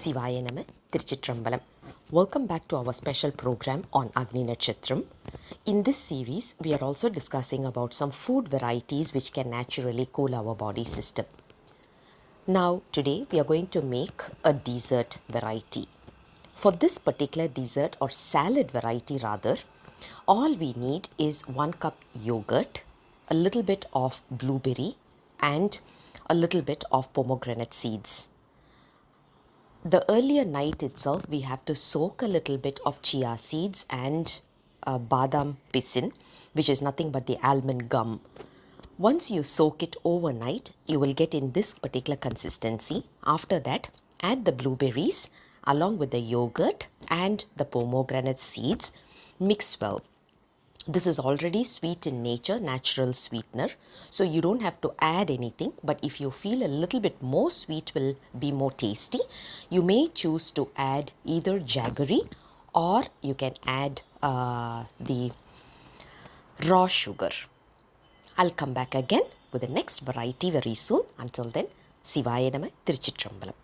Sivaya Nama, Tiruchitrambalam. Welcome back to our special program on Agni Nakshatram. In this series, we are also discussing about some food varieties which can naturally cool our body system. Now, today we are going to make a dessert variety. For this particular dessert or salad variety rather, all we need is 1 cup yogurt, a little bit of blueberry and a little bit of pomegranate seeds. The earlier night itself, we have to soak a little bit of chia seeds and badam pisin, which is nothing but the almond gum. Once you soak it overnight, you will get in this particular consistency. After that, add the blueberries along with the yogurt and the pomegranate seeds. Mix well. This is already sweet in nature, natural sweetener. So you don't have to add anything. But if you feel a little bit more sweet will be more tasty, you may choose to add either jaggery or you can add the raw sugar. I'll come back again with the next variety very soon. Until then, Sivaya Nama, Tiruchitrambalam.